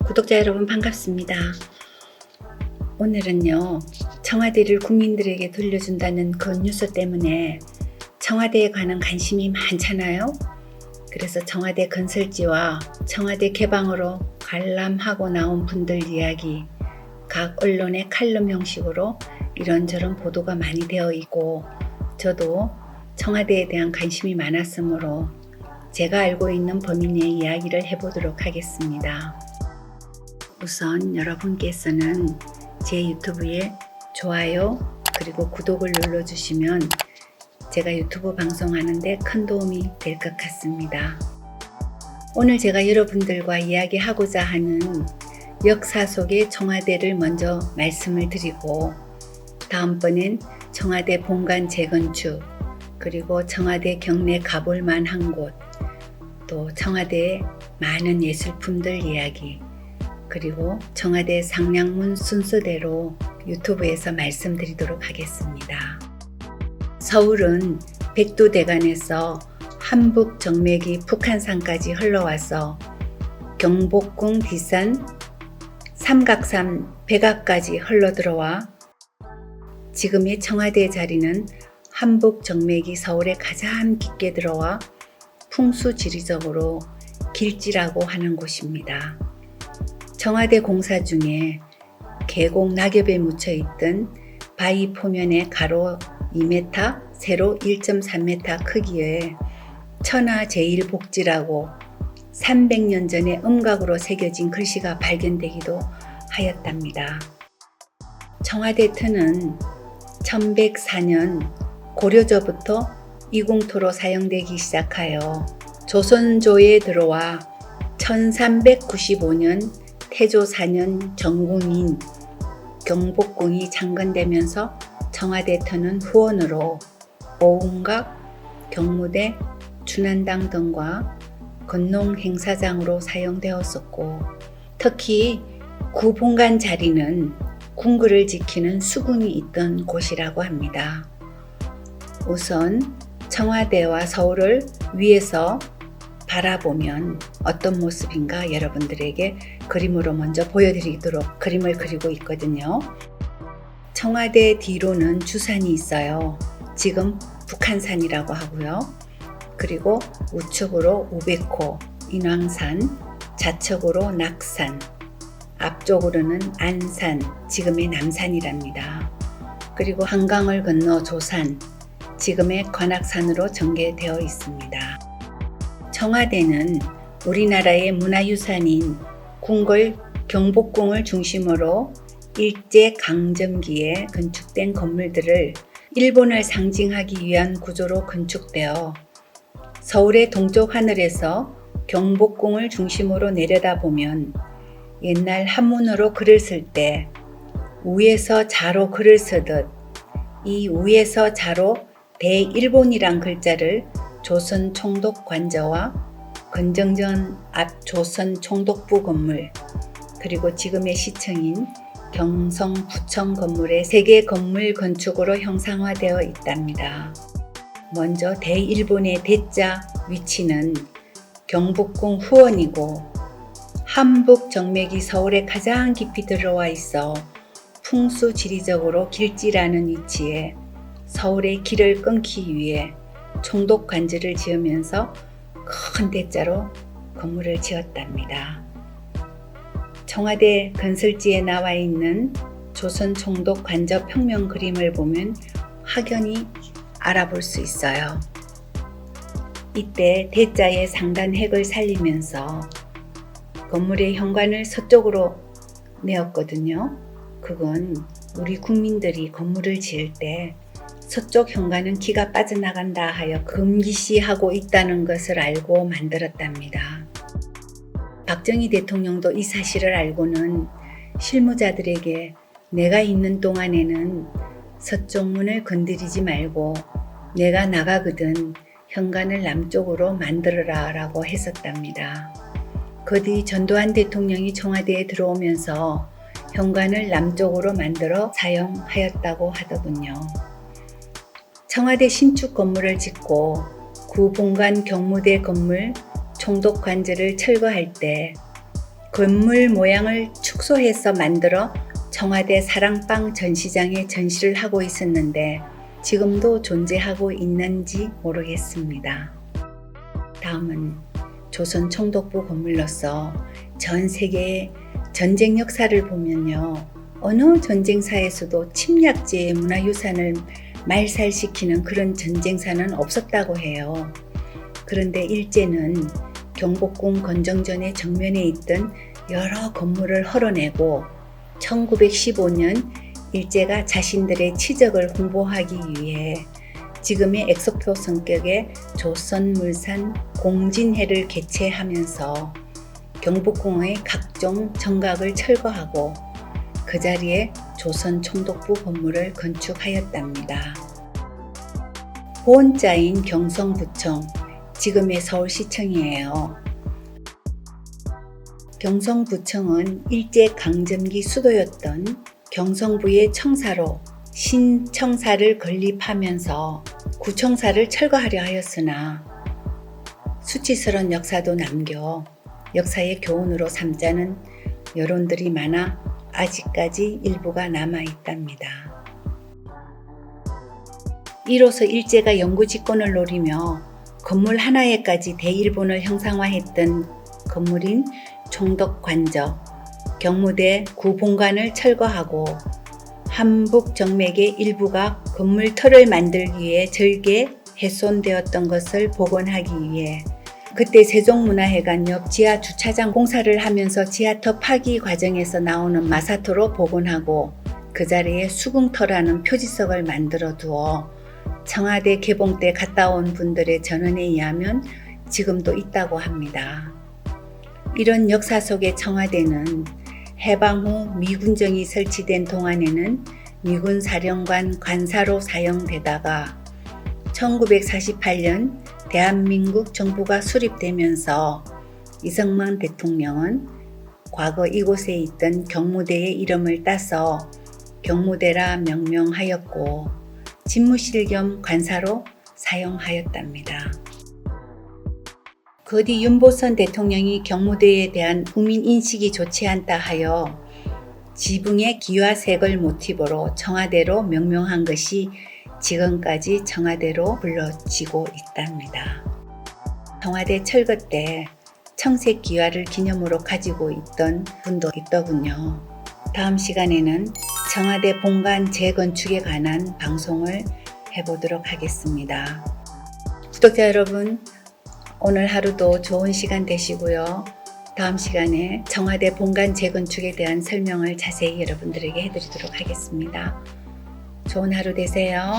구독자 여러분 반갑습니다. 오늘은요, 청와대를 국민들에게 돌려준다는 그 뉴스 때문에 청와대에 관한 관심이 많잖아요. 그래서 청와대 건설지와 청와대 개방으로 관람하고 나온 분들 이야기, 각 언론의 칼럼 형식으로 이런저런 보도가 많이 되어 있고, 저도 청와대에 대한 관심이 많았으므로 제가 알고 있는 범위 내의 이야기를 해보도록 하겠습니다. 우선 여러분께서는 제 유튜브에 좋아요 그리고 구독을 눌러주시면 제가 유튜브 방송하는데 큰 도움이 될 것 같습니다. 오늘 제가 여러분들과 이야기하고자 하는 역사 속의 청와대를 먼저 말씀을 드리고, 다음번엔 청와대 본관 재건축, 그리고 청와대 경내 가볼 만한 곳, 또 청와대의 많은 예술품들 이야기, 그리고 청와대 상량문 순서대로 유튜브에서 말씀드리도록 하겠습니다. 서울은 백두대간에서 한북 정맥이 북한산까지 흘러와서 경복궁 뒷산 삼각산 백악까지 흘러들어와 지금의 청와대 자리는 한북 정맥이 서울에 가장 깊게 들어와 풍수지리적으로 길지라고 하는 곳입니다. 청와대 공사 중에 계곡 낙엽에 묻혀있던 바위 포면에 가로 2m, 세로 1.3m 크기의 천하제일복지라고 300년 전에 음각으로 새겨진 글씨가 발견되기도 하였답니다. 청와대 터는 1104년 고려조부터 이궁토로 사용되기 시작하여 조선조에 들어와 1395년 태조 4년 정궁인 경복궁이 창건되면서 청와대 터는 후원으로 오운각, 경무대, 준안당 등과 건농 행사장으로 사용되었었고, 특히 구본관 자리는 궁궐을 지키는 수궁이 있던 곳이라고 합니다. 우선 청와대와 서울을 위에서 바라보면 어떤 모습인가 여러분들에게 그림으로 먼저 보여드리도록 그림을 그리고 있거든요. 청와대 뒤로는 주산이 있어요. 지금 북한산이라고 하고요. 그리고 우측으로 우백호, 인왕산, 좌측으로 낙산, 앞쪽으로는 안산, 지금의 남산이랍니다. 그리고 한강을 건너 조산, 지금의 관악산으로 전개되어 있습니다. 청와대는 우리나라의 문화유산인 궁궐 경복궁을 중심으로 일제강점기에 건축된 건물들을 일본을 상징하기 위한 구조로 건축되어 서울의 동쪽 하늘에서 경복궁을 중심으로 내려다보면 옛날 한문으로 글을 쓸 때 우에서 자로 글을 쓰듯 이 우에서 자로 대일본이란 글자를 조선 총독 관저와 건정전 앞 조선 총독부 건물, 그리고 지금의 시청인 경성 부청 건물의 3개 건물 건축으로 형상화되어 있답니다. 먼저 대일본의 대자 위치는 경복궁 후원이고, 한북 정맥이 서울에 가장 깊이 들어와 있어 풍수지리적으로 길지라는 위치에 서울의 길을 끊기 위해 총독 관저를 지으면서 큰 대자로 건물을 지었답니다. 청와대 건설지에 나와 있는 조선 총독 관저 평면 그림을 보면 확연히 알아볼 수 있어요. 이때 대자의 상단 핵을 살리면서 건물의 현관을 서쪽으로 내었거든요. 그건 우리 국민들이 건물을 지을 때 서쪽 현관은 기가 빠져나간다 하여 금기시하고 있다는 것을 알고 만들었답니다. 박정희 대통령도 이 사실을 알고는 실무자들에게 내가 있는 동안에는 서쪽 문을 건드리지 말고 내가 나가거든 현관을 남쪽으로 만들어라 라고 했었답니다. 그 뒤 전두환 대통령이 청와대에 들어오면서 현관을 남쪽으로 만들어 사용하였다고 하더군요. 청와대 신축 건물을 짓고 구본관 경무대 건물 총독 관저를 철거할 때 건물 모양을 축소해서 만들어 청와대 사랑방 전시장에 전시를 하고 있었는데 지금도 존재하고 있는지 모르겠습니다. 다음은 조선 총독부 건물로서 전 세계의 전쟁 역사를 보면요. 어느 전쟁사에서도 침략지의 문화유산을 말살시키는 그런 전쟁사는 없었다고 해요. 그런데 일제는 경복궁 건정전의 정면에 있던 여러 건물을 헐어내고 1915년 일제가 자신들의 치적을 홍보하기 위해 지금의 엑소표 성격의 조선물산 공진회를 개최하면서 경복궁의 각종 정각을 철거하고 그 자리에 조선 총독부 건물을 건축하였답니다. 보원자인 경성부청, 지금의 서울시청이에요. 경성부청은 일제 강점기 수도였던 경성부의 청사로 신청사를 건립하면서 구청사를 철거하려 하였으나 수치스러운 역사도 남겨 역사의 교훈으로 삼자는 여론들이 많아 아직까지 일부가 남아 있답니다. 이로써 일제가 영구집권을 노리며 건물 하나에까지 대일본을 형상화했던 건물인 총독관저, 경무대 구본관을 철거하고 한북 정맥의 일부가 건물터를 만들기 위해 절개 훼손되었던 것을 복원하기 위해 그때 세종문화회관 옆 지하 주차장 공사를 하면서 지하터 파기 과정에서 나오는 마사토로 복원하고 그 자리에 수궁터라는 표지석을 만들어 두어 청와대 개봉 때 갔다 온 분들의 전언에 의하면 지금도 있다고 합니다. 이런 역사 속의 청와대는 해방 후 미군정이 설치된 동안에는 미군 사령관 관사로 사용되다가 1948년 대한민국 정부가 수립되면서 이승만 대통령은 과거 이곳에 있던 경무대의 이름을 따서 경무대라 명명하였고 집무실 겸 관사로 사용하였답니다. 그 뒤 윤보선 대통령이 경무대에 대한 국민 인식이 좋지 않다 하여 지붕의 기와색을 모티브로 청와대로 명명한 것이 지금까지 청와대로 불러지고 있답니다. 청와대 철거 때 청색 기와를 기념으로 가지고 있던 분도 있더군요. 다음 시간에는 청와대 본관 재건축에 관한 방송을 해보도록 하겠습니다. 구독자 여러분, 오늘 하루도 좋은 시간 되시고요. 다음 시간에 청와대 본관 재건축에 대한 설명을 자세히 여러분들에게 해드리도록 하겠습니다. 좋은 하루 되세요.